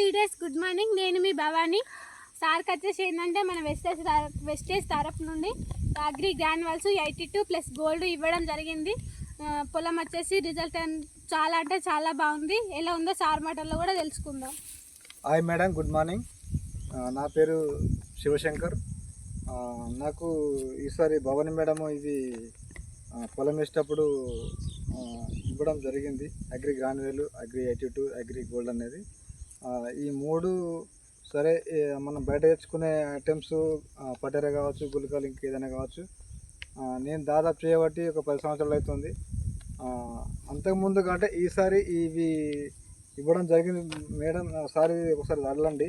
Leaders good morning. నేను మీ భవాని. సార్కి వచ్చేసి ఏంటంటే మన వెస్టేజ్ తరఫు నుండి అగ్రి గ్రాన్యువల్స్ 82 ప్లస్ గోల్డ్ ఇవ్వడం జరిగింది. పొలం వచ్చేసి రిజల్ట్ చాలా అంటే చాలా బాగుంది. ఎలా ఉందో సార్ మాటల్లో కూడా తెలుసుకుందాం. Hi madam, good morning. నా పేరు శివశంకర్. నాకు ఈసారి భవాని మేడం ఇది పొలం వేసేటప్పుడు ఇవ్వడం జరిగింది. అగ్రి గ్రాన్యువల్, అగ్రి 82, అగ్రి గోల్డ్ అనేది. ఈ మూడు సరే మనం బయట తెచ్చుకునే ఐటమ్స్ పటేరా కావచ్చు, గుల్కలు ఇంకేదైనా కావచ్చు. నేను దాదాపు చేయబట్టి ఒక 10 సంవత్సరాలు అవుతుంది. అంతకుముందు కంటే ఈసారి ఇవి ఇవ్వడం జరిగింది మేడం. సారి ఒకసారి చల్లండి,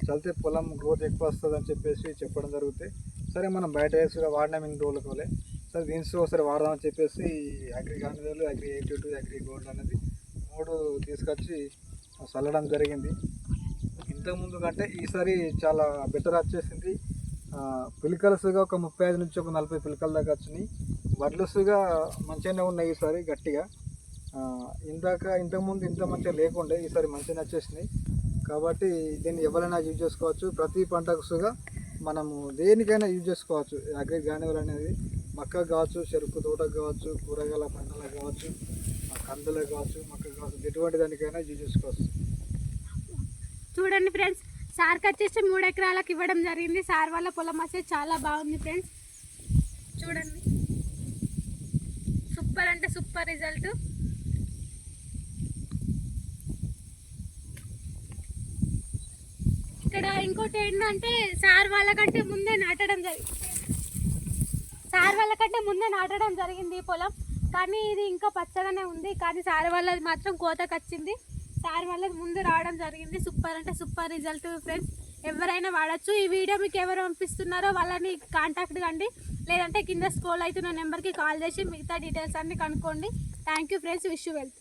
చల్లితే పొలం గ్రోత్ ఎక్కువ వస్తుంది అని చెప్పేసి చెప్పడం జరుగుతుంది. సరే మనం బయట వేసుగా వాడినాం ఇన్ని రోజులు కోలే, సరే దీనితో ఒకసారి వాడదామని చెప్పేసి అగ్రి గ్రాన్యువల్, అగ్రి 82, అగ్రి గోల్డ్ అనేది మూడు తీసుకొచ్చి చల్లడం జరిగింది. ఇంతకుముందు కంటే ఈసారి చాలా బెటర్ వచ్చేసింది. పిలకలసుగా ఒక 35 నుంచి ఒక 40 పిలకల దాకా వచ్చినాయి. వడ్లసుగా మంచిగానే ఉన్నాయి ఈసారి గట్టిగా. ఇంతకుముందు ఇంత మంచిగా లేకుండే, ఈసారి మంచిగా వచ్చేసినాయి. కాబట్టి దీన్ని ఎవరైనా యూజ్ చేసుకోవచ్చు. ప్రతి పంటకుగా మనము దేనికైనా యూజ్ చేసుకోవచ్చు. అగ్రి గ్రాన్యువల్ అనేది మక్కకు కావచ్చు, చెరుకు తోటకు కావచ్చు, కూరగాయల పంటలకు కావచ్చు, కందులకు కావచ్చు, మక్కకు కావచ్చు, ఎటువంటి దానికైనా యూజ్ చేసుకోవచ్చు. చూడండి ఫ్రెండ్స్, సార్కి వచ్చేసి 3 ఎకరాలకు ఇవ్వడం జరిగింది. సార్ వాళ్ళ పొలం వచ్చేసి చాలా బాగుంది ఫ్రెండ్స్. చూడండి, సూపర్ అంటే సూపర్ రిజల్ట్. ఇక్కడ ఇంకోటి ఏంటంటే సార్ వాళ్ళకంటే ముందే నాటడం జరిగింది ఈ పొలం. కానీ ఇది ఇంకా పచ్చగానే ఉంది. కానీ సార్ వాళ్ళది మాత్రం కోతకు వచ్చింది. సార్ వాళ్ళది ముందు రావడం జరిగింది. సూపర్ అంటే సూపర్ రిజల్ట్ ఫ్రెండ్స్. ఎవరైనా వాడచ్చు. ఈ వీడియో మీకు ఎవరు పంపిస్తున్నారో వాళ్ళని కాంటాక్ట్ కండి, లేదంటే కింద స్క్రోల్ అవుతున్న నెంబర్కి కాల్ చేసి మిగతా డీటెయిల్స్ అన్ని కనుక్కోండి. Thank you friends. Wish you wealth.